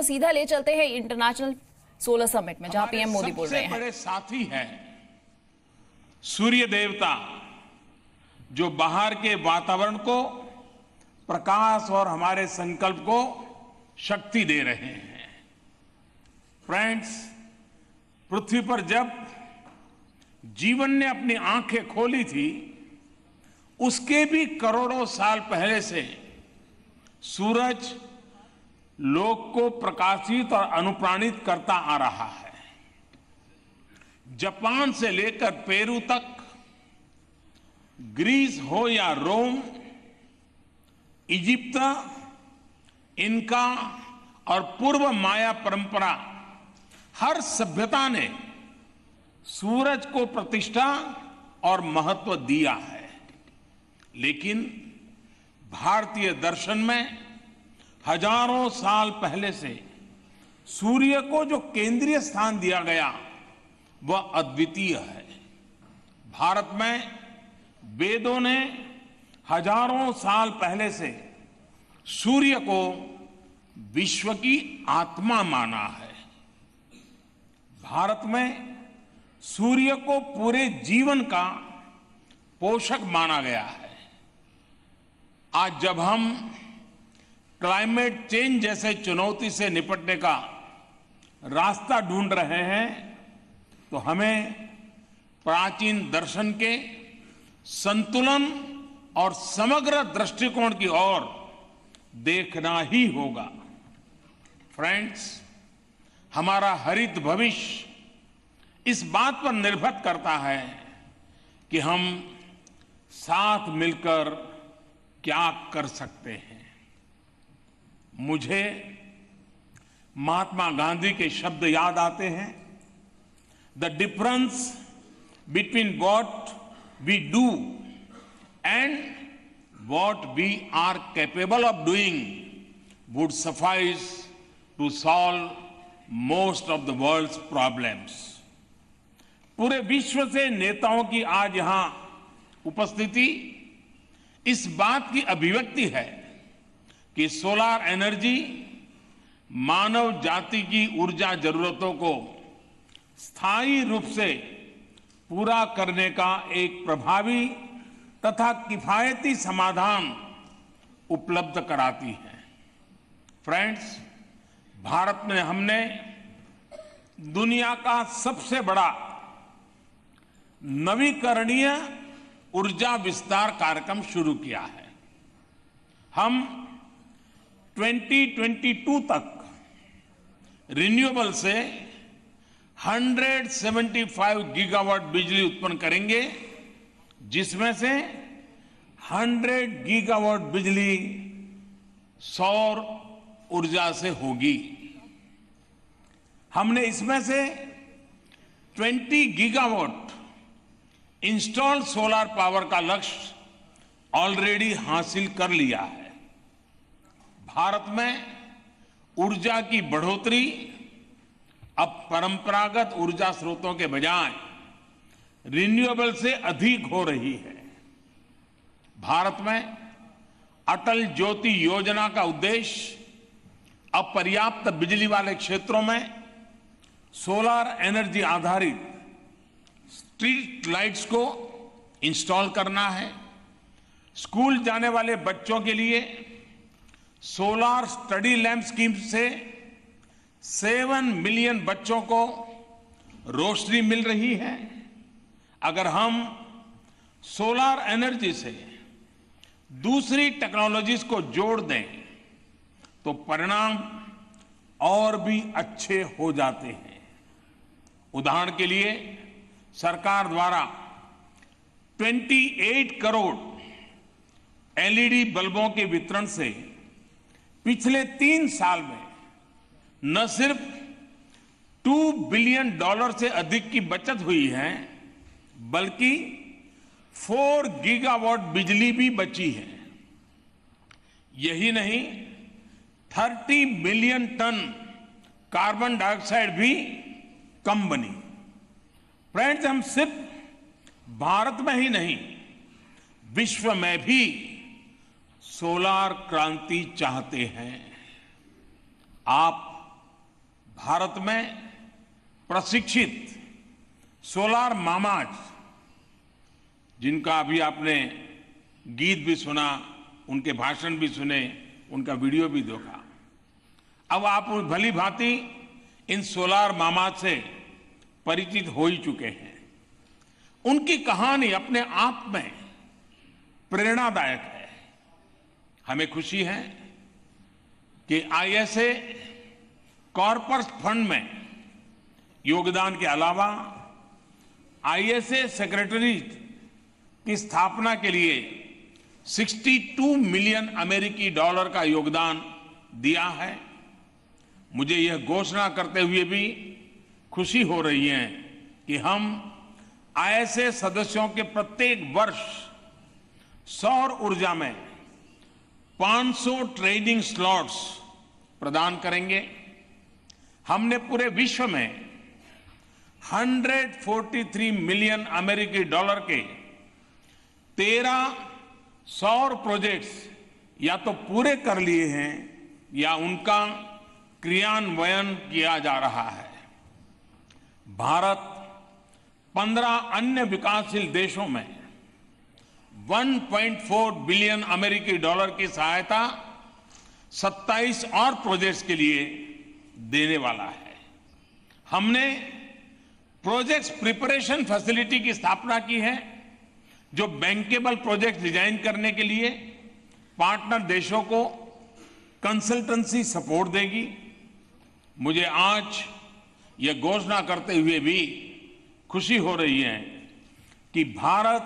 आपको सीधा ले चलते हैं इंटरनेशनल सोलर समिट में, जहां पीएम मोदी बोल रहे हैं। बड़े साथी हैं सूर्य देवता, जो बाहर के वातावरण को प्रकाश और हमारे संकल्प को शक्ति दे रहे हैं। फ्रेंड्स, पृथ्वी पर जब जीवन ने अपनी आंखें खोली थी, उसके भी करोड़ों साल पहले से सूरज लोक को प्रकाशित और अनुप्राणित करता आ रहा है। जापान से लेकर पेरू तक, ग्रीस हो या रोम, इजिप्ट, इनका और पूर्व माया परंपरा, हर सभ्यता ने सूरज को प्रतिष्ठा और महत्व दिया है। लेकिन भारतीय दर्शन में हजारों साल पहले से सूर्य को जो केंद्रीय स्थान दिया गया, वह अद्वितीय है। भारत में वेदों ने हजारों साल पहले से सूर्य को विश्व की आत्मा माना है। भारत में सूर्य को पूरे जीवन का पोषक माना गया है। आज जब हम क्लाइमेट चेंज जैसे चुनौती से निपटने का रास्ता ढूंढ रहे हैं, तो हमें प्राचीन दर्शन के संतुलन और समग्र दृष्टिकोण की ओर देखना ही होगा। फ्रेंड्स, हमारा हरित भविष्य इस बात पर निर्भर करता है कि हम साथ मिलकर क्या कर सकते हैं। मुझे महात्मा गांधी के शब्द याद आते हैं, the difference between what we do and what we are capable of doing would suffice to solve most of the world's problems. पूरे विश्व से नेताओं की आज यहां उपस्थिति इस बात की अभिव्यक्ति है कि सोलर एनर्जी मानव जाति की ऊर्जा जरूरतों को स्थायी रूप से पूरा करने का एक प्रभावी तथा किफायती समाधान उपलब्ध कराती है। फ्रेंड्स, भारत में हमने दुनिया का सबसे बड़ा नवीकरणीय ऊर्जा विस्तार कार्यक्रम शुरू किया है। हम 2022 तक रिन्यूएबल से 175 गीगावाट बिजली उत्पन्न करेंगे, जिसमें से 100 गीगावाट बिजली सौर ऊर्जा से होगी। हमने इसमें से 20 गीगावाट इंस्टॉल्ड सोलर पावर का लक्ष्य ऑलरेडी हासिल कर लिया है। भारत में ऊर्जा की बढ़ोतरी अब परंपरागत ऊर्जा स्रोतों के बजाय रिन्यूएबल से अधिक हो रही है। भारत में अटल ज्योति योजना का उद्देश्य अब पर्याप्त बिजली वाले क्षेत्रों में सोलर एनर्जी आधारित स्ट्रीट लाइट्स को इंस्टॉल करना है। स्कूल जाने वाले बच्चों के लिए सोलर स्टडी लैंप स्कीम से 7 मिलियन बच्चों को रोशनी मिल रही है। अगर हम सोलर एनर्जी से दूसरी टेक्नोलॉजीज को जोड़ दें, तो परिणाम और भी अच्छे हो जाते हैं। उदाहरण के लिए सरकार द्वारा 28 करोड़ एलईडी बल्बों के वितरण से पिछले 3 साल में न सिर्फ $2 बिलियन से अधिक की बचत हुई है, बल्कि 4 गीगावाट बिजली भी बची है। यही नहीं, 30 मिलियन टन कार्बन डाइऑक्साइड भी कम बनी। फ्रेंड्स, हम सिर्फ भारत में ही नहीं, विश्व में भी सोलर क्रांति चाहते हैं। आप भारत में प्रशिक्षित सोलार मामाज, जिनका अभी आपने गीत भी सुना, उनके भाषण भी सुने, उनका वीडियो भी देखा। अब आप भली भांति इन सोलार मामाज से परिचित हो ही चुके हैं। उनकी कहानी अपने आप में प्रेरणादायक है। हमें खुशी है कि आईएसए कॉर्पस फंड में योगदान के अलावा आईएसए सेक्रेटरीज की स्थापना के लिए 62 मिलियन अमेरिकी डॉलर का योगदान दिया है। मुझे यह घोषणा करते हुए भी खुशी हो रही है कि हम आईएसए सदस्यों के प्रत्येक वर्ष सौर ऊर्जा में 500 ट्रेनिंग स्लॉट्स प्रदान करेंगे। हमने पूरे विश्व में 143 मिलियन अमेरिकी डॉलर के 13 सौर प्रोजेक्ट्स या तो पूरे कर लिए हैं या उनका क्रियान्वयन किया जा रहा है। भारत 15 अन्य विकासशील देशों में 1.4 बिलियन अमेरिकी डॉलर की सहायता 27 और प्रोजेक्ट्स के लिए देने वाला है। हमने प्रोजेक्ट्स प्रिपरेशन फैसिलिटी की स्थापना की है, जो बैंकेबल प्रोजेक्ट डिजाइन करने के लिए पार्टनर देशों को कंसल्टेंसी सपोर्ट देगी। मुझे आज यह घोषणा करते हुए भी खुशी हो रही है कि भारत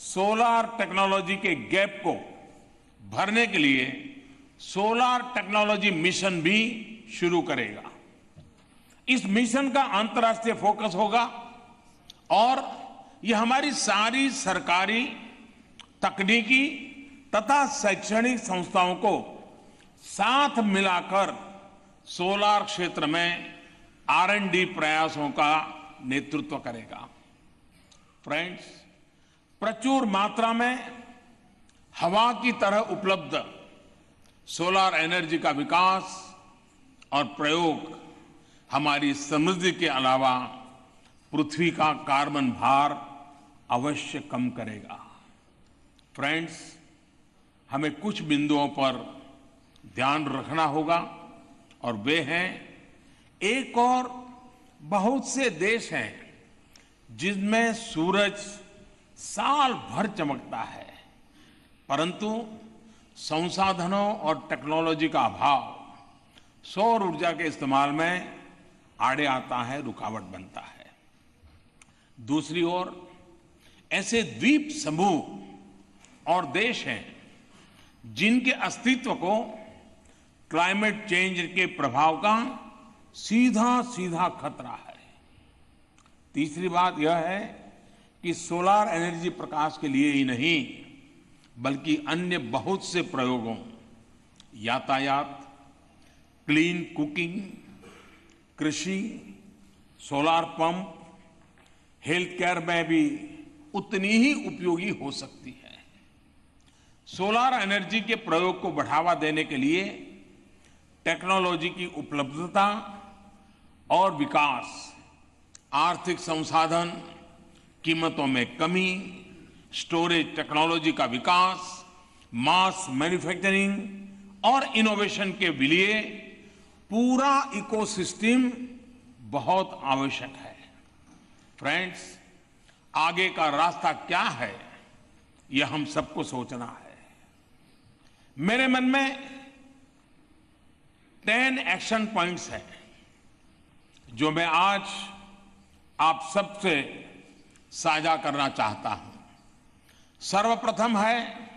सोलार टेक्नोलॉजी के गैप को भरने के लिए सोलार टेक्नोलॉजी मिशन भी शुरू करेगा। इस मिशन का अंतर्राष्ट्रीय फोकस होगा और यह हमारी सारी सरकारी, तकनीकी तथा शैक्षणिक संस्थाओं को साथ मिलाकर सोलार क्षेत्र में R&D प्रयासों का नेतृत्व करेगा। फ्रेंड्स, प्रचुर मात्रा में हवा की तरह उपलब्ध सोलार एनर्जी का विकास और प्रयोग हमारी समृद्धि के अलावा पृथ्वी का कार्बन भार अवश्य कम करेगा। फ्रेंड्स, हमें कुछ बिंदुओं पर ध्यान रखना होगा और वे हैं, एक और बहुत से देश हैं जिनमें सूरज साल भर चमकता है, परंतु संसाधनों और टेक्नोलॉजी का अभाव सौर ऊर्जा के इस्तेमाल में आड़े आता है, रुकावट बनता है। दूसरी ओर ऐसे द्वीप समूह और देश हैं जिनके अस्तित्व को क्लाइमेट चेंज के प्रभाव का सीधा सीधा खतरा है। तीसरी बात यह है कि सोलार एनर्जी प्रकाश के लिए ही नहीं बल्कि अन्य बहुत से प्रयोगों, यातायात, क्लीन कुकिंग, कृषि, सोलार पंप, हेल्थ केयर में भी उतनी ही उपयोगी हो सकती है। सोलार एनर्जी के प्रयोग को बढ़ावा देने के लिए टेक्नोलॉजी की उपलब्धता और विकास, आर्थिक संसाधन, कीमतों में कमी, स्टोरेज टेक्नोलॉजी का विकास, मास मैन्युफैक्चरिंग और इनोवेशन के लिए पूरा इकोसिस्टम बहुत आवश्यक है। फ्रेंड्स, आगे का रास्ता क्या है, यह हम सबको सोचना है। मेरे मन में 10 एक्शन पॉइंट्स हैं जो मैं आज आप सबसे साझा करना चाहता हूं। सर्वप्रथम है,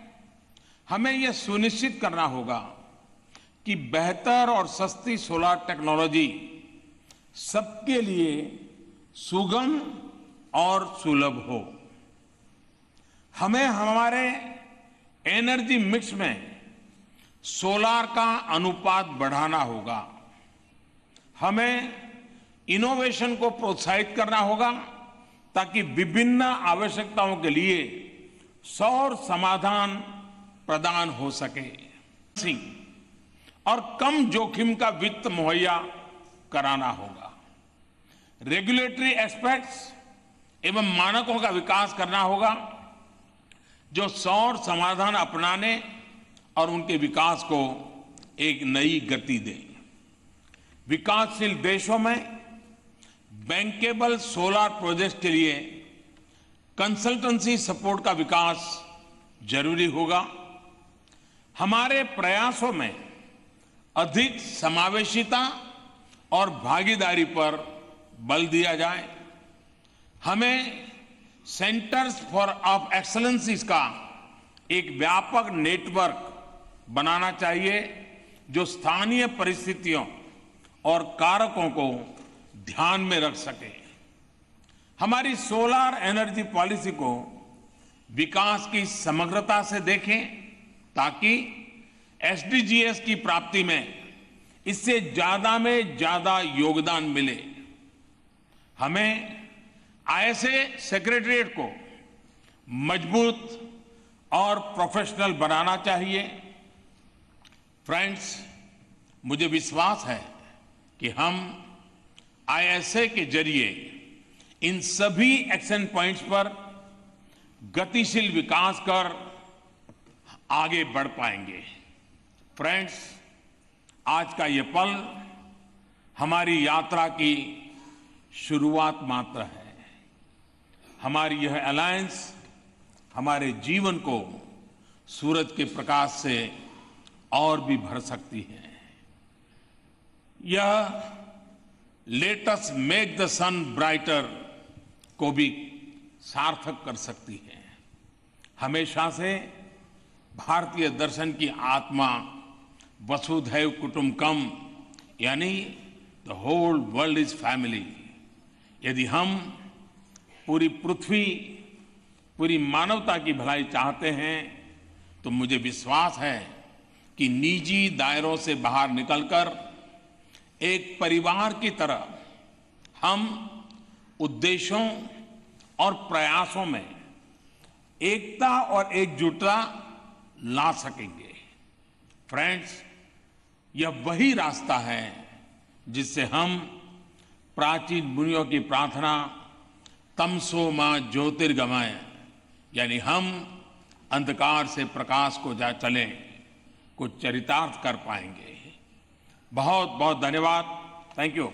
हमें यह सुनिश्चित करना होगा कि बेहतर और सस्ती सोलार टेक्नोलॉजी सबके लिए सुगम और सुलभ हो। हमें हमारे एनर्जी मिक्स में सोलार का अनुपात बढ़ाना होगा। हमें इनोवेशन को प्रोत्साहित करना होगा ताकि विभिन्न आवश्यकताओं के लिए सौर समाधान प्रदान हो सके और कम जोखिम का वित्त मुहैया कराना होगा। रेगुलेटरी एस्पेक्ट्स एवं मानकों का विकास करना होगा जो सौर समाधान अपनाने और उनके विकास को एक नई गति दें। विकासशील देशों में बैंकेबल सोलर प्रोजेक्ट के लिए कंसल्टेंसी सपोर्ट का विकास जरूरी होगा। हमारे प्रयासों में अधिक समावेशिता और भागीदारी पर बल दिया जाए। हमें सेंटर्स ऑफ एक्सीलेंसीज का एक व्यापक नेटवर्क बनाना चाहिए जो स्थानीय परिस्थितियों और कारकों को ध्यान में रख सके। हमारी सोलर एनर्जी पॉलिसी को विकास की समग्रता से देखें ताकि एसडीजीएस की प्राप्ति में इससे ज्यादा में ज्यादा योगदान मिले। हमें आईएसए सेक्रेटरीट को मजबूत और प्रोफेशनल बनाना चाहिए। फ्रेंड्स, मुझे विश्वास है कि हम आईएसए के जरिए इन सभी एक्शन पॉइंट्स पर गतिशील विकास कर आगे बढ़ पाएंगे। फ्रेंड्स, आज का ये पल हमारी यात्रा की शुरुआत मात्र है। हमारी यह अलायंस हमारे जीवन को सूरज के प्रकाश से और भी भर सकती है। यह let us make the sun brighter को भी सार्थक कर सकती है। हमेशा से भारतीय दर्शन की आत्मा वसुधैव कुटुंबकम यानी the whole world is family. यदि हम पूरी पृथ्वी, पूरी मानवता की भलाई चाहते हैं तो मुझे विश्वास है कि निजी दायरों से बाहर निकलकर एक परिवार की तरह हम उद्देश्यों और प्रयासों में एकता और एकजुटता ला सकेंगे। फ्रेंड्स, यह वही रास्ता है जिससे हम प्राचीन मुनियों की प्रार्थना तमसो मां ज्योतिर्गमय यानी हम अंधकार से प्रकाश को जा चलें को चरितार्थ कर पाएंगे। बहुत बहुत धन्यवाद। Thank you.